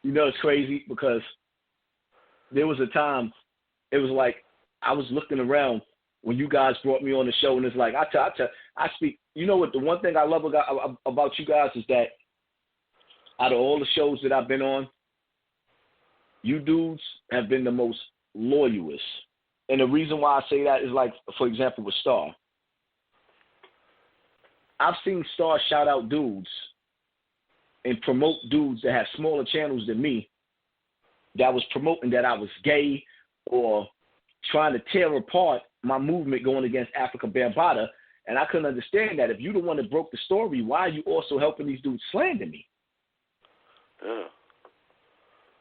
You know, it's crazy because there was a time, it was like I was looking around when you guys brought me on the show, and it's like I speak. You know what? The one thing I love about you guys is that out of all the shows that I've been on, you dudes have been the most loyalist. And the reason why I say that is, like, for example, with Star. I've seen Star shout out dudes and promote dudes that have smaller channels than me that was promoting that I was gay or trying to tear apart my movement going against Afrika Bambaataa. And I couldn't understand that. If you're the one that broke the story, why are you also helping these dudes slander me? Yeah.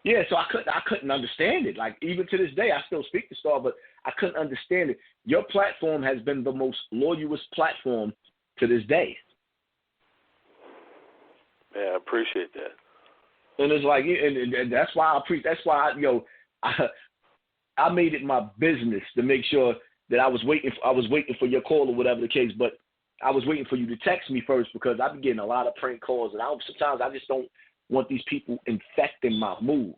Yeah, so I couldn't understand it. Like, even to this day, I still speak to Star, but I couldn't understand it. Your platform has been the most loyalist platform to this day. Yeah, I appreciate that. And it's like, and that's why I made it my business to make sure that I was waiting for your call or whatever the case, but I was waiting for you to text me first because I've been getting a lot of prank calls, and sometimes I just don't want these people infecting my mood.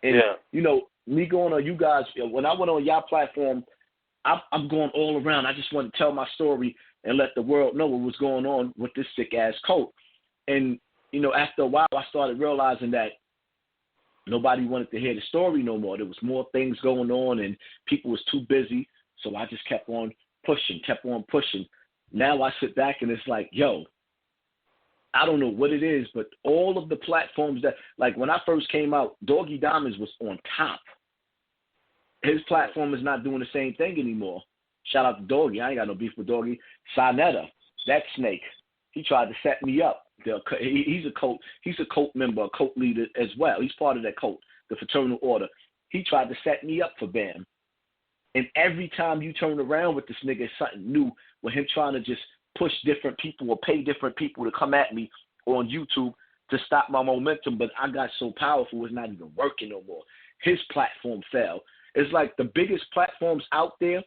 And, you know, me going on you guys, when I went on your platform, I'm going all around. I just want to tell my story and let the world know what was going on with this sick-ass cult. And, you know, after a while, I started realizing that nobody wanted to hear the story no more. There was more things going on, and people was too busy, so I just kept on pushing. Now I sit back, and it's like, yo, I don't know what it is, but all of the platforms that, like when I first came out, Doggy Diamonds was on top. His platform is not doing the same thing anymore. Shout out to Doggy. I ain't got no beef with Doggy. Sinetta, that snake, he tried to set me up. He's a cult member, a cult leader as well. He's part of that cult, the Fraternal Order. He tried to set me up for BAM. And every time you turn around with this nigga, it's something new with him trying to just push different people or pay different people to come at me on YouTube to stop my momentum, but I got so powerful it's not even working no more. His platform fell. It's like the biggest platforms out there,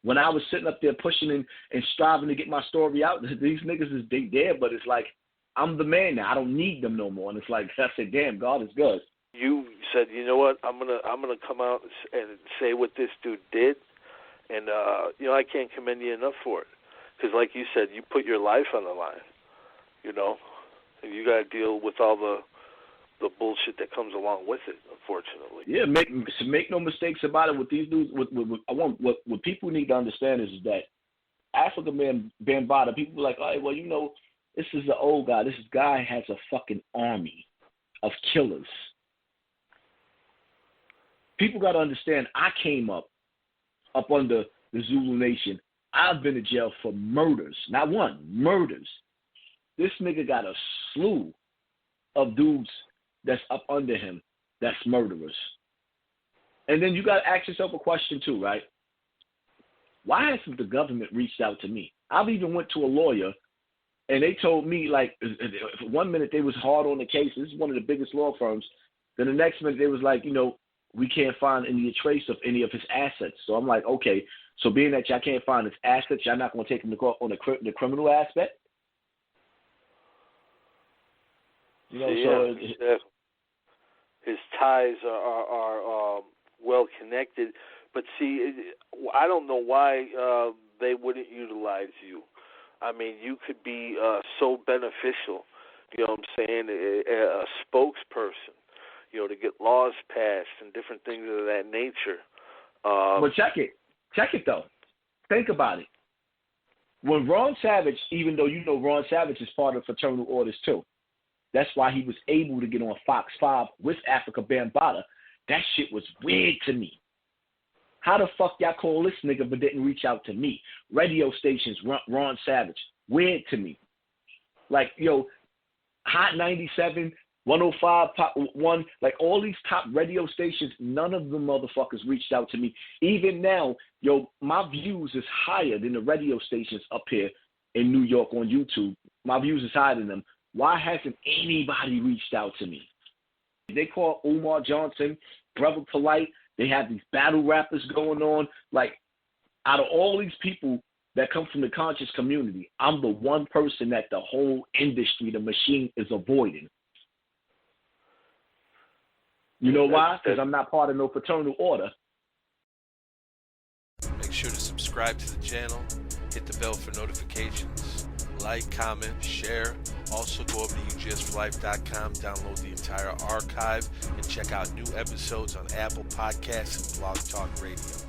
when I was sitting up there pushing and striving to get my story out, these niggas is there, but it's like, I'm the man now. I don't need them no more. And it's like, I said, damn, God is good. You said, you know what, I'm gonna come out and say what this dude did, and you know, I can't commend you enough for it. Because like you said, you put your life on the line, you know, and you got to deal with all the bullshit that comes along with it, unfortunately. Yeah, make no mistakes about it with these dudes. What people need to understand is that Afrika Bambaataa, people are like, all right, well, you know, this is an old guy. This guy has a fucking army of killers. People got to understand, I came up under the Zulu Nation. I've been to jail for murders. Not one, murders. This nigga got a slew of dudes that's up under him that's murderers. And then you got to ask yourself a question too, right? Why hasn't the government reached out to me? I've even went to a lawyer, and they told me, like, 1 minute they was hard on the case. This is one of the biggest law firms. Then the next minute they was like, you know, we can't find any trace of any of his assets. So I'm like, okay, so being that y'all can't find his assets, y'all not going to take him to court on the criminal aspect? You know, yeah, so his ties are well connected. But see, I don't know why they wouldn't utilize you. I mean, you could be so beneficial, you know what I'm saying, a spokesperson, you know, to get laws passed and different things of that nature. Well, check it though. Think about it. When Ron Savage, even though you know Ron Savage is part of fraternal orders too, that's why he was able to get on Fox 5 with Afrika Bambaataa. That shit was weird to me. How the fuck y'all call this nigga but didn't reach out to me? Radio stations, Ron Savage. Weird to me. Like, yo, Hot 97, 105, Pop 1, like all these top radio stations, none of them motherfuckers reached out to me. Even now, yo, my views is higher than the radio stations up here in New York on YouTube. My views is higher than them. Why hasn't anybody reached out to me? They call Umar Johnson, Brother Polite. They have these battle rappers going on. Like, out of all these people that come from the conscious community, I'm the one person that the whole industry, the machine, is avoiding. You know why? Because I'm not part of no fraternal order. Make sure to subscribe to the channel, hit the bell for notifications, like, comment, share. Also go over to UGSforlife.com, download the entire archive, and check out new episodes on Apple Podcasts and Blog Talk Radio.